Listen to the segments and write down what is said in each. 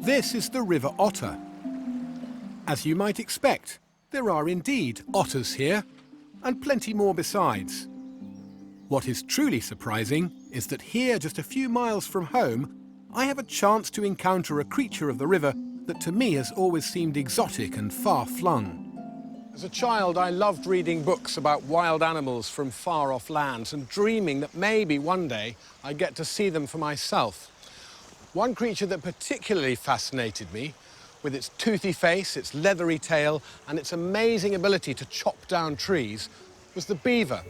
This is the River Otter. As you might expect, there are indeed otters here, and plenty more besides. What is truly surprising is that here, just a few miles from home, I have a chance to encounter a creature of the river that to me has always seemed exotic and far-flung. As a child, I loved reading books about wild animals from far-off lands and dreaming that maybe one day I'd get to see them for myself. One creature that particularly fascinated me, with its toothy face, its leathery tail, and its amazing ability to chop down trees, was the beaver.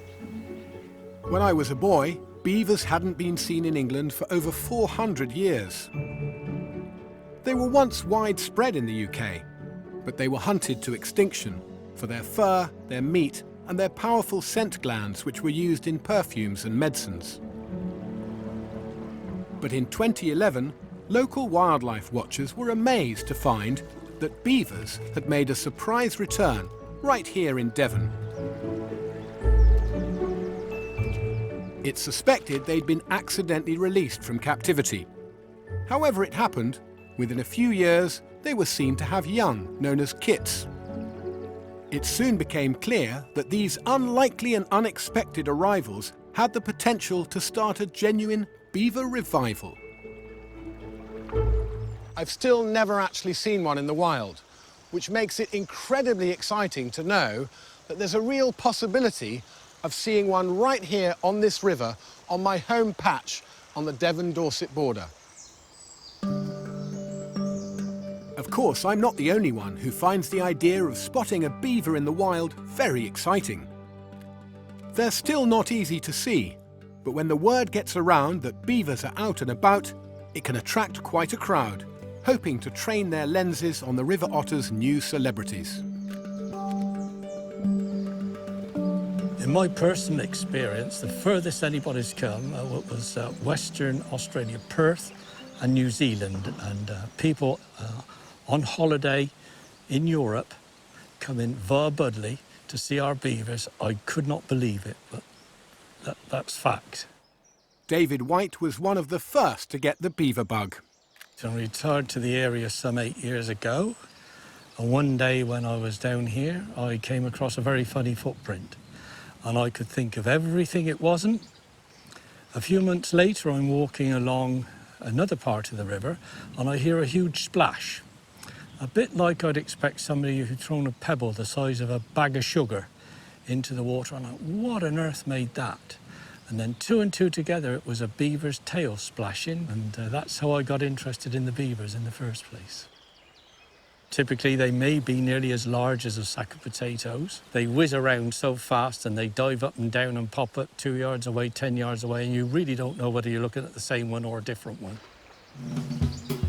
When I was a boy, beavers hadn't been seen in England for over 400 years. They were once widespread in the UK, but they were hunted to extinction for their fur, their meat, and their powerful scent glands, which were used in perfumes and medicines. But in 2011, local wildlife watchers were amazed to find that beavers had made a surprise return right here in Devon. It's suspected they'd been accidentally released from captivity. However it happened, within a few years, they were seen to have young, known as kits. It soon became clear that these unlikely and unexpected arrivals had the potential to start a genuine beaver revival. I've still never actually seen one in the wild, which makes it incredibly exciting to know that there's a real possibility of seeing one right here on this river on my home patch on the Devon-Dorset border. Of course, I'm not the only one who finds the idea of spotting a beaver in the wild very exciting. They're still not easy to see, but when the word gets around that beavers are out and about, it can attract quite a crowd, hoping to train their lenses on the River Otter's new celebrities. In my personal experience, the furthest anybody's come was Western Australia, Perth and New Zealand, and people on holiday in Europe come in via Budley to see our beavers. I could not believe it, but that's fact. David White was one of the first to get the beaver bug. So I retired to the area some 8 years ago, and one day when I was down here, I came across a very funny footprint, and I could think of everything it wasn't. A few months later, I'm walking along another part of the river, and I hear a huge splash, a bit like I'd expect somebody who'd thrown a pebble the size of a bag of sugar into the water. And I thought, what on earth made that? And then 2 and 2 together, it was a beaver's tail splashing, and that's how I got interested in the beavers in the first place. Typically, they may be nearly as large as a sack of potatoes. They whiz around so fast, and they dive up and down and pop up 2 yards away, 10 yards away, and you really don't know whether you're looking at the same one or a different one.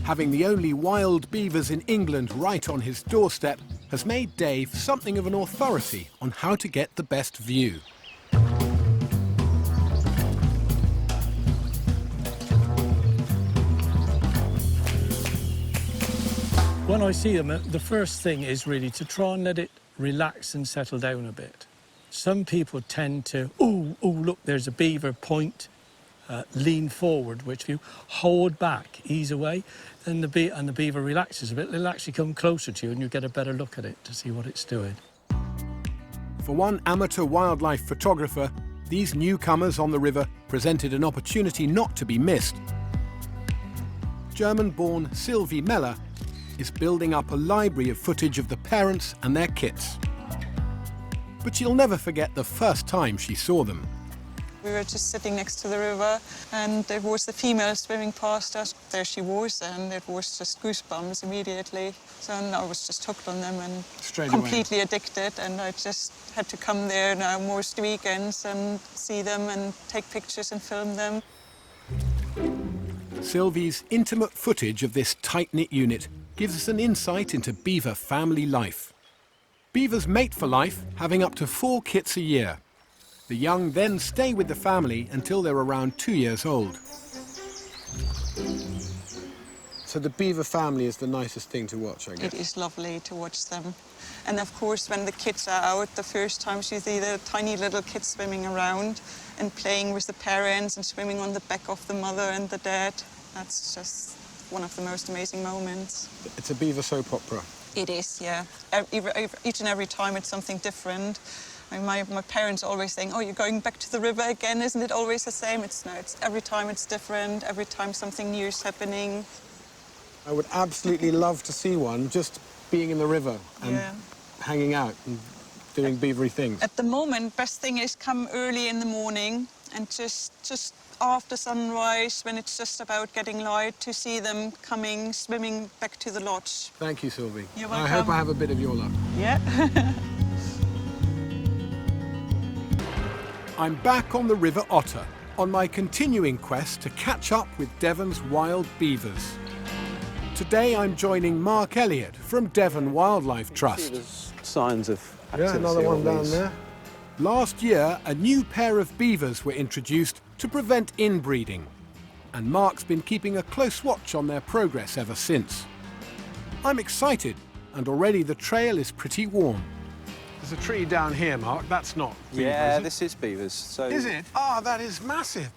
Having the only wild beavers in England right on his doorstep has made Dave something of an authority on how to get the best view. When I see them, the first thing is really to try and let it relax and settle down a bit. Some people tend to, oh, look, there's a beaver, point, lean forward, which if you hold back, ease away, then the beaver relaxes a bit. It'll actually come closer to you and you get a better look at it to see what it's doing. For one amateur wildlife photographer, these newcomers on the river presented an opportunity not to be missed. German-born Sylvie Meller is building up a library of footage of the parents and their kits. But she'll never forget the first time she saw them. We were just sitting next to the river, and there was the female swimming past us. There she was, and it was just goosebumps immediately. So I was just hooked on them and completely addicted, and I just had to come there now most weekends and see them and take pictures and film them. Sylvie's intimate footage of this tight-knit unit gives us an insight into beaver family life. Beavers mate for life, having up to 4 kits a year. The young then stay with the family until they're around 2 years old. So the beaver family is the nicest thing to watch, I guess. It is lovely to watch them. And of course, when the kids are out, the first time you see the tiny little kids swimming around and playing with the parents and swimming on the back of the mother and the dad, that's just one of the most amazing moments. It's a beaver soap opera. It is, yeah. Each and every time it's something different. I mean, my parents always saying, oh, you're going back to the river again, isn't it always the same? It's no, it's every time it's different, every time something new is happening. I would absolutely love to see one just being in the river and hanging out and doing beavery things. At the moment, best thing is come early in the morning and just after sunrise, when it's just about getting light, to see them coming, swimming back to the lodge. Thank you, Sylvie. You're welcome. I hope I have a bit of your luck. Yeah. I'm back on the River Otter on my continuing quest to catch up with Devon's wild beavers. Today I'm joining Mark Elliott from Devon Wildlife Trust. There's signs of activity. Yeah, another one down these. there. Last year, a new pair of beavers were introduced to prevent inbreeding, and Mark's been keeping a close watch on their progress ever since. I'm excited, and already the trail is pretty warm. There's a tree down here, Mark. That's not beaver, Yeah, is it? this is beavers. So Is it? Ah, that is massive.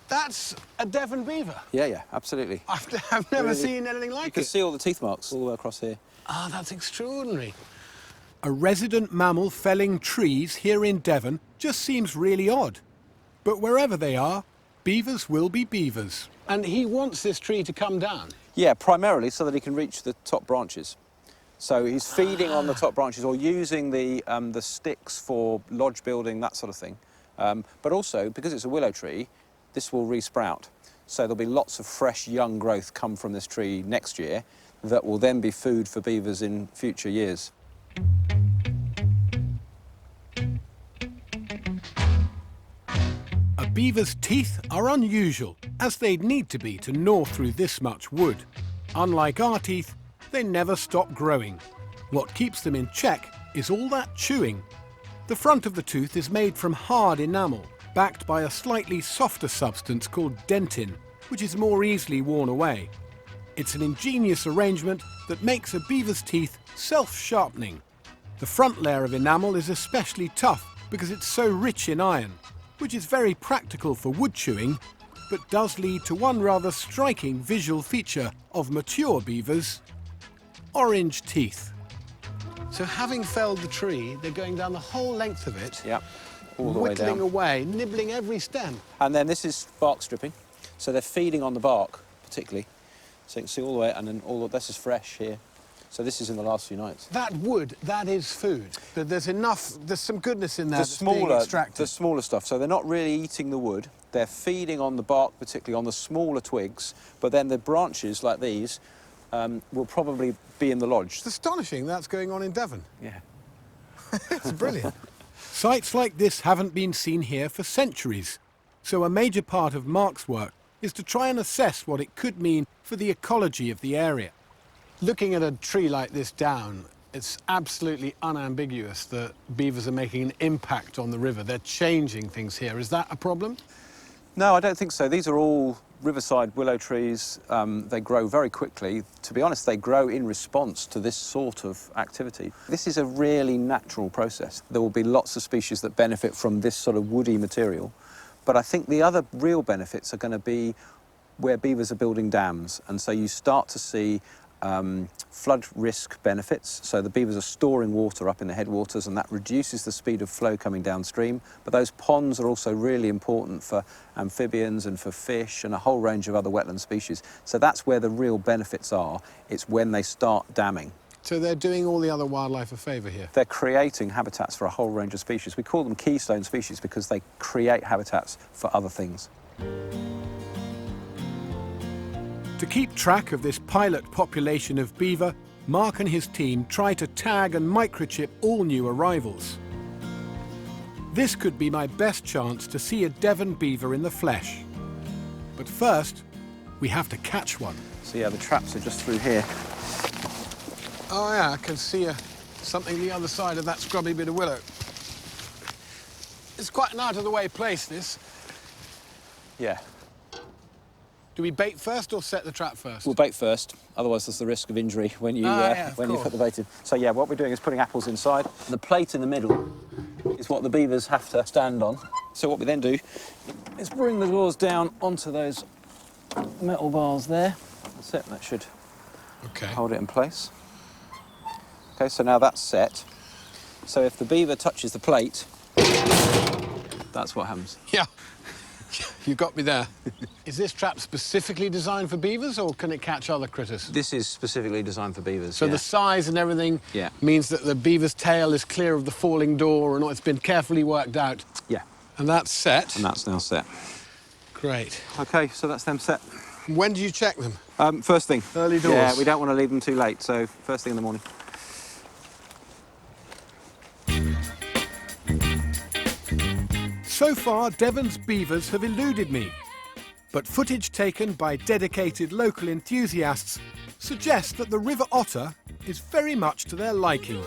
That's a Devon beaver. Yeah, absolutely. I've never Really? seen anything like You can it. see all the teeth marks all the way across here. Ah, that's extraordinary. A resident mammal felling trees here in Devon just seems really odd. But wherever they are, beavers will be beavers. And he wants this tree to come down. Yeah, primarily so that he can reach the top branches. So he's feeding on the top branches or using the sticks for lodge building, that sort of thing. But also, because it's a willow tree, this will re-sprout. So there'll be lots of fresh young growth come from this tree next year that will then be food for beavers in future years. A beaver's teeth are unusual, as they'd need to be to gnaw through this much wood. Unlike our teeth, they never stop growing. What keeps them in check is all that chewing. The front of the tooth is made from hard enamel, backed by a slightly softer substance called dentin, which is more easily worn away. It's an ingenious arrangement that makes a beaver's teeth self-sharpening. The front layer of enamel is especially tough because it's so rich in iron, which is very practical for wood chewing, but does lead to one rather striking visual feature of mature beavers: orange teeth. So having felled the tree, they're going down the whole length of it, Yeah, all the way whittling down. away, nibbling every stem. And then this is bark stripping. So they're feeding on the bark, particularly. So you can see all the way, and then all of this is fresh here. So this is in the last few nights. That wood, that is food. There's enough, there's some goodness in there that's being extracted. The smaller stuff. So they're not really eating the wood. They're feeding on the bark, particularly on the smaller twigs. But then the branches, like these, will probably be in the lodge. It's astonishing that's going on in Devon. Yeah. It's brilliant. Sites like this haven't been seen here for centuries. So a major part of Mark's work is to try and assess what it could mean for the ecology of the area. Looking at a tree like this down, it's absolutely unambiguous that beavers are making an impact on the river. They're changing things here. Is that a problem? No, I don't think so. These are all riverside willow trees. They grow very quickly. To be honest, they grow in response to this sort of activity. This is a really natural process. There will be lots of species that benefit from this sort of woody material. But I think the other real benefits are going to be where beavers are building dams. And so you start to see flood risk benefits. So the beavers are storing water up in the headwaters, and that reduces the speed of flow coming downstream. But those ponds are also really important for amphibians and for fish and a whole range of other wetland species. So that's where the real benefits are. It's when they start damming. So they're doing all the other wildlife a favour here? They're creating habitats for a whole range of species. We call them keystone species because they create habitats for other things. To keep track of this pilot population of beaver, Mark and his team try to tag and microchip all new arrivals. This could be my best chance to see a Devon beaver in the flesh. But first, we have to catch one. So yeah, the traps are just through here. Oh yeah, I can see something the other side of that scrubby bit of willow. It's quite an out-of-the-way place, this. Yeah. Do we bait first or set the trap first? We'll bait first, otherwise there's the risk of injury when you put the bait in. So yeah, what we're doing is putting apples inside. The plate in the middle is what the beavers have to stand on. So what we then do is bring the lures down onto those metal bars there. That's it, that should hold it in place. OK, so now that's set. So if the beaver touches the plate, that's what happens. Yeah, you got me there. Is this trap specifically designed for beavers, or can it catch other critters? This is specifically designed for beavers. So the size and everything means that the beaver's tail is clear of the falling door, and it's been carefully worked out. Yeah. And that's set. And that's now set. Great. OK, so that's them set. When do you check them? First thing. Early doors? Yeah, we don't want to leave them too late, so first thing in the morning. So far, Devon's beavers have eluded me. But footage taken by dedicated local enthusiasts suggests that the river otter is very much to their liking.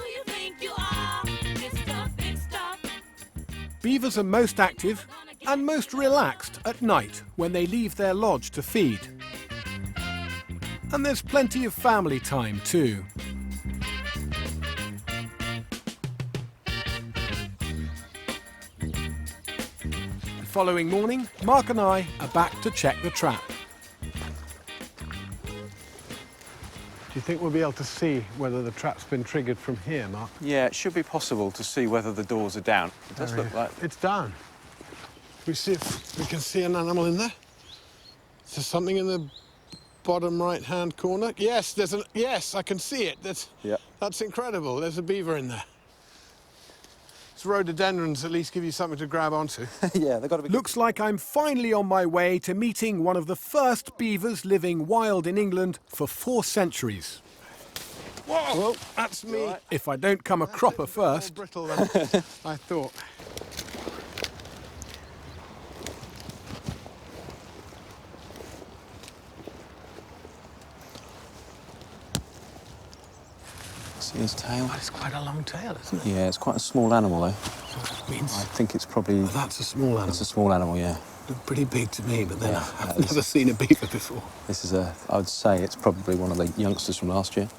Beavers are most active and most relaxed at night when they leave their lodge to feed. And there's plenty of family time too. The following morning, Mark and I are back to check the trap. Do you think we'll be able to see whether the trap's been triggered from here, Mark? Yeah, it should be possible to see whether the doors are down. It does look like... It's down. We see if we can see an animal in there. Is there something in the bottom right-hand corner? Yes, yes, I can see it. That's incredible. There's a beaver in there. These rhododendrons at least give you something to grab onto. Yeah, they've got to be... Looks like I'm finally on my way to meeting one of the first beavers living wild in England for 4 centuries. Whoa! Well, that's me. Right. If I don't come a cropper first. Brittle than I thought. See his tail? Oh, it's quite a long tail, isn't it? Yeah, it's quite a small animal, though. So that means... I think it's probably... Oh, that's a small animal. It's a small animal, yeah. Looked pretty big to me, but then I've never seen a beaver before. This is I would say it's probably one of the youngsters from last year.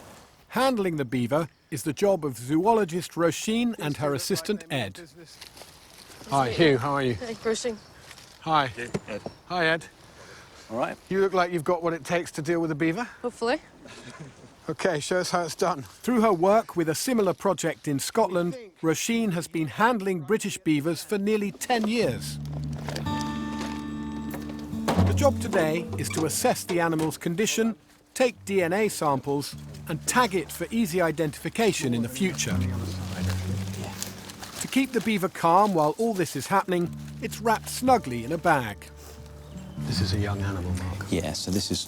Handling the beaver is the job of zoologist Roisin and her assistant Ed. Hi, Hugh, how are you? Hey, Roisin. Hi. Ed. Hi, Ed. All right. You look like you've got what it takes to deal with a beaver. Hopefully. OK, show us how it's done. Through her work with a similar project in Scotland, Roisin has been handling British beavers for nearly 10 years. The job today is to assess the animal's condition, take DNA samples, and tag it for easy identification in the future. To keep the beaver calm while all this is happening, it's wrapped snugly in a bag. This is a young animal, Mark. Yeah, so this is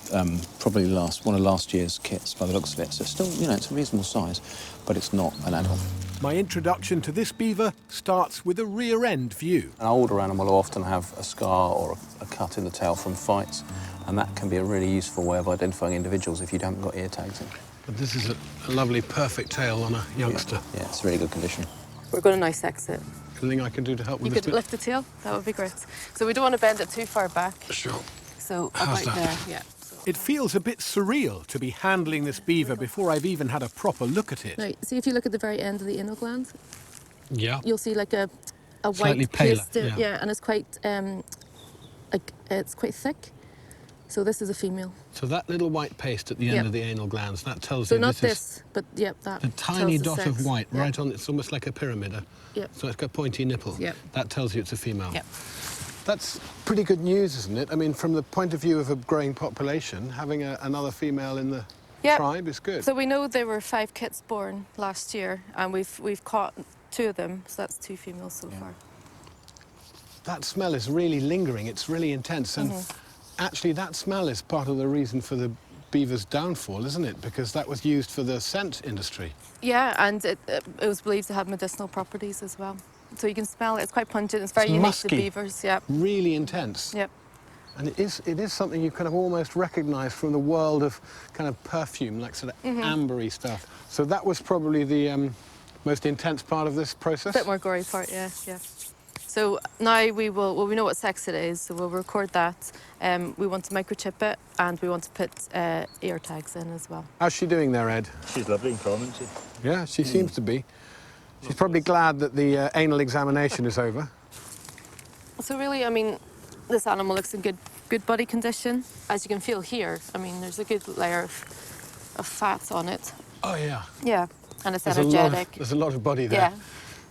probably one of last year's kits by the looks of it. So it's still, you know, it's a reasonable size, but it's not an adult. My introduction to this beaver starts with a rear-end view. An older animal will often have a scar or a cut in the tail from fights, and that can be a really useful way of identifying individuals if you haven't got ear tags in. But this is a lovely, perfect tail on a youngster. Yeah, it's a really good condition. We're going to nice exit. Anything I can do to help with you this could lift the tail, that would be great. So we don't want to bend it too far back. Sure. So How's about that? there, yeah. It feels a bit surreal to be handling this beaver before I've even had a proper look at it. Now, see if you look at the very end of the anal gland, Yeah. you'll see like a Slightly white paler, paste. Yeah, and it's quite thick. So this is a female. So that little white paste at the end of the anal glands, that tells so you not this is but yep, that. a tiny tells the dot of sex. white right on. It's almost like a pyramid. Yep. So it's got pointy nipple. Yep. That tells you it's a female. Yep. That's pretty good news, isn't it? I mean, from the point of view of a growing population, having another female in the tribe is good. So we know there were 5 kits born last year, and we've caught 2 of them. So that's 2 females so far. That smell is really lingering. It's really intense, and actually, that smell is part of the reason for the beaver's downfall, isn't it? Because that was used for the scent industry. Yeah, and it was believed to have medicinal properties as well. So you can smell it. It's quite pungent. It's very unique musky, to beavers. Yeah. Really intense. Yep. And it is something you kind of almost recognise from the world of kind of perfume, like sort of ambery stuff. So that was probably the most intense part of this process. A bit more gory part, yeah. So now we know what sex it is, so we'll record that. We want to microchip it, and we want to put ear tags in as well. How's she doing there, Ed? She's lovely and calm, isn't she? Yeah, she seems to be. She's probably glad that the anal examination is over. So really, I mean, this animal looks in good good body condition. As you can feel here, I mean, there's a good layer of fat on it. Oh, yeah. Yeah, and it's There's energetic. There's a lot of body there. Yeah.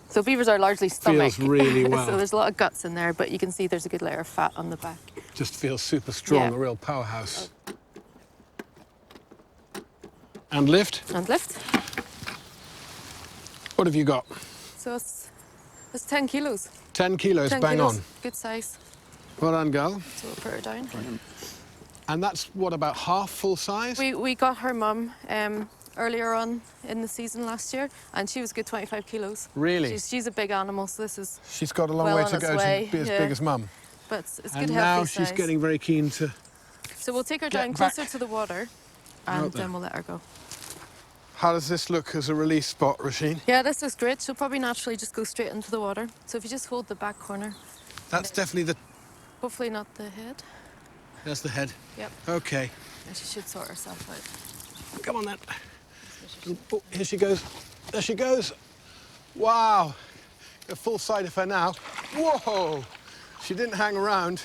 So beavers are largely stomach. Feels really well. So there's a lot of guts in there, but you can see there's a good layer of fat on the back. Just feels super strong, Yeah. a real powerhouse. And lift. And lift. What have you got? So it's 10 kilos. 10 kilos, 10 bang kilos. on. Good size. Well done, girl. So we'll put her down. And that's, what, about half full size? We got her mum earlier on in the season last year, and she was a good 25 kilos. Really? She's a big animal, so this is She's got a long well way on to its go way, to be as yeah. big as Mum. but it's good And healthy now size. she's getting very keen to... So we'll take her get down back closer to the water, and then we'll let her go. How does this look as a release spot, Roisin? Yeah, this looks great. She'll probably naturally just go straight into the water. So if you just hold the back corner, That's definitely the... hopefully not the head. That's the head. Yep. OK. And she should sort herself out. Come on, then. Oh, here she goes. There she goes. Wow. A full sight of her now. Whoa! She didn't hang around.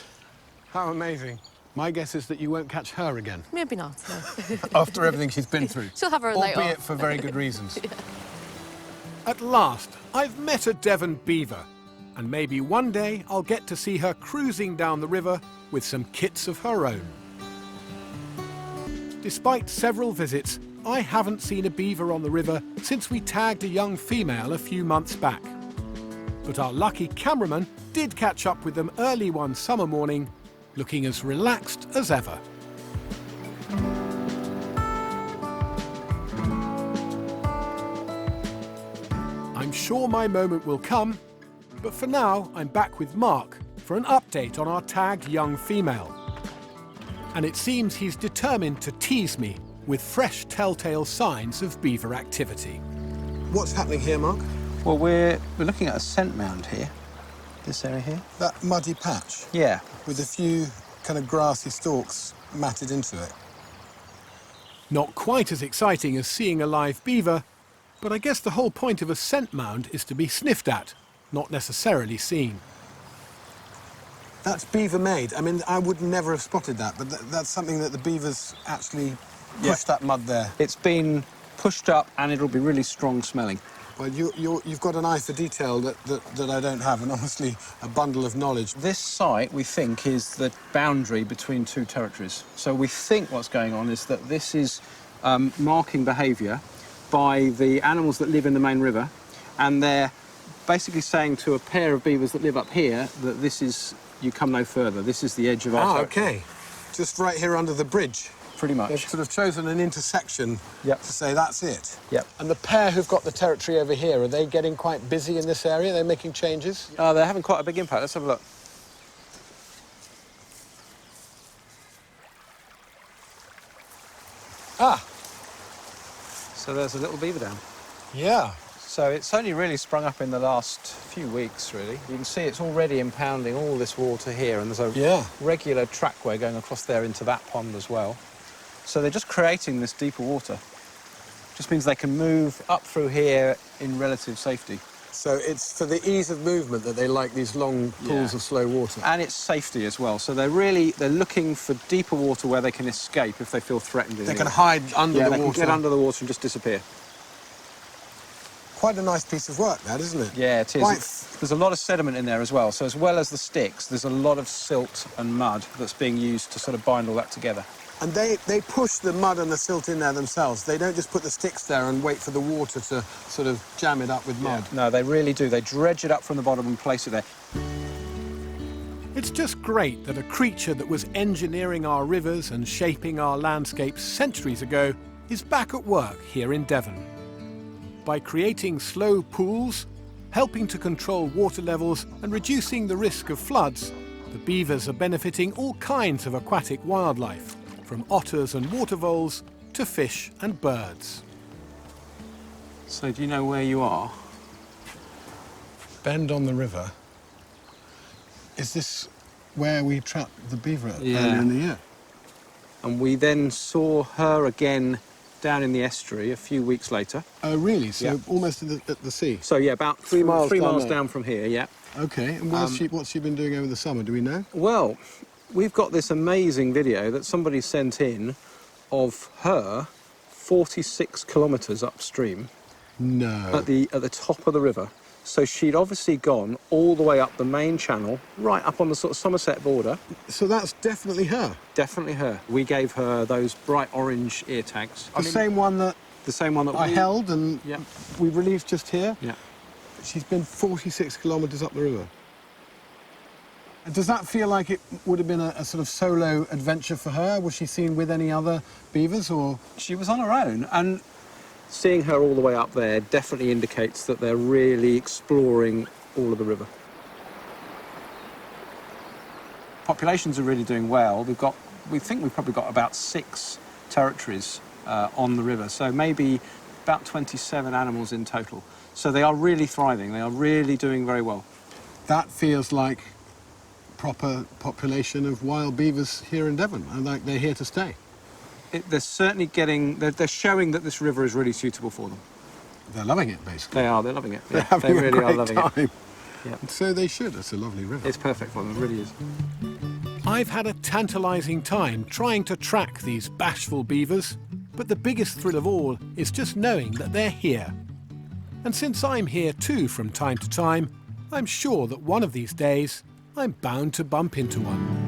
How amazing. My guess is that you won't catch her again. Maybe not, no. After everything she's been through. She'll have her night Albeit off. for very good reasons. Yeah. At last, I've met a Devon beaver. And maybe one day I'll get to see her cruising down the river with some kits of her own. Despite several visits, I haven't seen a beaver on the river since we tagged a young female a few months back. But our lucky cameraman did catch up with them early one summer morning, looking as relaxed as ever. I'm sure my moment will come, but for now I'm back with Mark for an update on our tagged young female. And it seems he's determined to tease me with fresh telltale signs of beaver activity. What's happening here, Mark? Well, we're looking at a scent mound here, this area here. That muddy patch Yeah. with a few kind of grassy stalks matted into it. Not quite as exciting as seeing a live beaver, but I guess the whole point of a scent mound is to be sniffed at, not necessarily seen. That's beaver made. I mean, I would never have spotted that, but that's something that the beavers actually pushed that mud there. It's been pushed up and it'll be really strong smelling. Well, you've got an eye for detail that I don't have, and honestly, a bundle of knowledge. This site, we think, is the boundary between two territories. So we think what's going on is that this is marking behaviour by the animals that live in the main river, and they're basically saying to a pair of beavers that live up here that this is, you come no further, this is the edge of our territory. OK. Just right here under the bridge. Pretty much. They've sort of chosen an intersection Yep. to say that's it. Yep. And the pair who've got the territory over here, are they getting quite busy in this area? They're making changes? They're having quite a big impact. Let's have a look. Ah, So there's a little beaver dam. yeah. So it's only really sprung up in the last few weeks, really. You can see it's already impounding all this water here, and there's a regular trackway going across there into that pond as well. So they're just creating this deeper water. Just means they can move up through here in relative safety. So it's for the ease of movement that they like these long pools of slow water. And it's safety as well. So they're looking for deeper water where they can escape if they feel threatened. They can hide under the they water. can get under the water and just disappear. Quite a nice piece of work, that, isn't it? Yeah, it is. Quite... There's a lot of sediment in there as well. So as well as the sticks, there's a lot of silt and mud that's being used to sort of bind all that together. And they push the mud and the silt in there themselves. They don't just put the sticks there and wait for the water to sort of jam it up with mud. No, they really do. They dredge it up from the bottom and place it there. It's just great that a creature that was engineering our rivers and shaping our landscapes centuries ago is back at work here in Devon. By creating slow pools, helping to control water levels and reducing the risk of floods, the beavers are benefiting all kinds of aquatic wildlife, from otters and water voles to fish and birds. So do you know where you are? Bend on the river. Is this where we trapped the beaver earlier in the year? And we then saw her again down in the estuary a few weeks later. Oh, really? So Yeah. almost at the sea? So, yeah, about 3 miles three down miles there. down from here, yeah. OK. And what's she been doing over the summer? Do we know? Well, We've got this amazing video that somebody sent in of her 46 kilometres upstream. No. At the top of the river. So she'd obviously gone all the way up the main channel, right up on the sort of Somerset border. So that's definitely her? Definitely her. We gave her those bright orange ear tags. The same one that I held and Yeah. we released just here? Yeah. She's been 46 kilometres up the river. Does that feel like it would have been a sort of solo adventure for her? Was she seen with any other beavers, or...? She was on her own, and seeing her all the way up there definitely indicates that they're really exploring all of the river. Populations are really doing well. We think we've probably got about 6 territories on the river, so maybe about 27 animals in total. So they are really thriving. They are really doing very well. That feels like proper population of wild beavers here in Devon, and like they're here to stay. They're certainly they're showing that this river is really suitable for them. They're loving it, basically. They're loving it. They're Yeah, having they really a great are loving time. it. Yeah. And so they should. It's a lovely river. It's perfect for them, it really is. I've had a tantalising time trying to track these bashful beavers, but the biggest thrill of all is just knowing that they're here. And since I'm here too from time to time, I'm sure that one of these days I'm bound to bump into one.